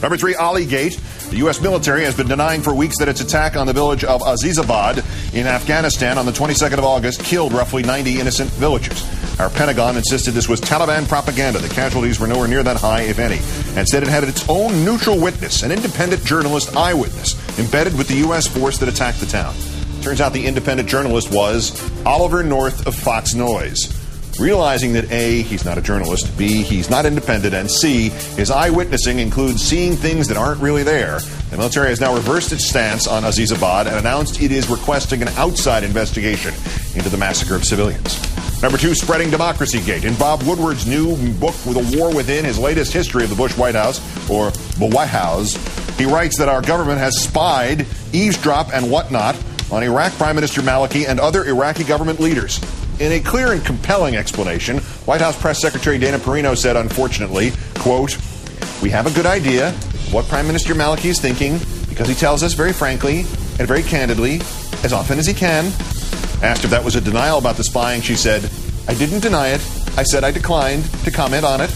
Number 3, Aligate. The U.S. military has been denying for weeks that its attack on the village of Azizabad in Afghanistan on the 22nd of August killed roughly 90 innocent villagers. Our Pentagon insisted this was Taliban propaganda. The casualties were nowhere near that high, if any, and said it had its own neutral witness, an independent journalist eyewitness, embedded with the U.S. force that attacked the town. Turns out the independent journalist was Oliver North of Fox Noise. Realizing that A, he's not a journalist, B, he's not independent, and C, his eyewitnessing includes seeing things that aren't really there, the military has now reversed its stance on Azizabad and announced it is requesting an outside investigation into the massacre of civilians. Number 2, Spreading Democracy Gate. In Bob Woodward's new book, With a War Within, his latest history of the Bush White House, or the White House, he writes that our government has spied, eavesdropped, and whatnot on Iraq Prime Minister Maliki and other Iraqi government leaders. In a clear and compelling explanation, White House Press Secretary Dana Perino said, unfortunately, quote, "We have a good idea of what Prime Minister Maliki is thinking because he tells us very frankly and very candidly, as often as he can." Asked if that was a denial about the spying, she said, "I didn't deny it. I said I declined to comment on it.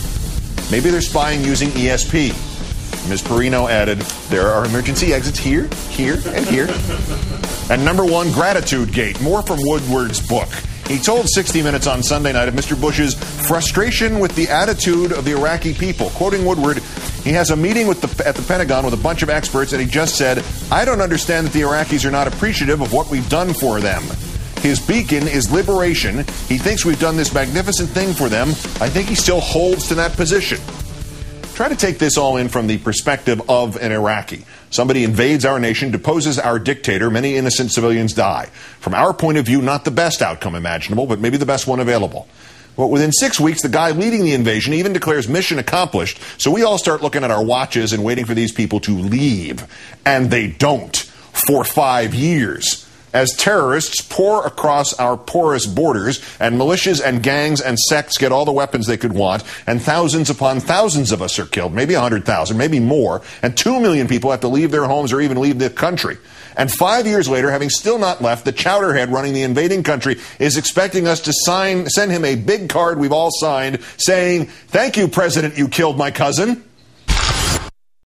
Maybe they're spying using ESP." Ms. Perino added, "There are emergency exits here, here, and here." And number 1, Gratitude Gate. More from Woodward's book. He told 60 Minutes on Sunday night of Mr. Bush's frustration with the attitude of the Iraqi people. Quoting Woodward, he has a meeting at the Pentagon with a bunch of experts, and he just said, "I don't understand that the Iraqis are not appreciative of what we've done for them. His beacon is liberation. He thinks we've done this magnificent thing for them. I think he still holds to that position." Try to take this all in from the perspective of an Iraqi. Somebody invades our nation, deposes our dictator, many innocent civilians die. From our point of view, not the best outcome imaginable, but maybe the best one available. But within 6 weeks, the guy leading the invasion even declares mission accomplished, so we all start looking at our watches and waiting for these people to leave. And they don't, for 5 years. As terrorists pour across our porous borders, and militias and gangs and sects get all the weapons they could want, and thousands upon thousands of us are killed, maybe 100,000, maybe more, and 2 million people have to leave their homes or even leave the country. And 5 years later, having still not left, the chowderhead running the invading country is expecting us to send him a big card we've all signed saying, "Thank you, President, you killed my cousin."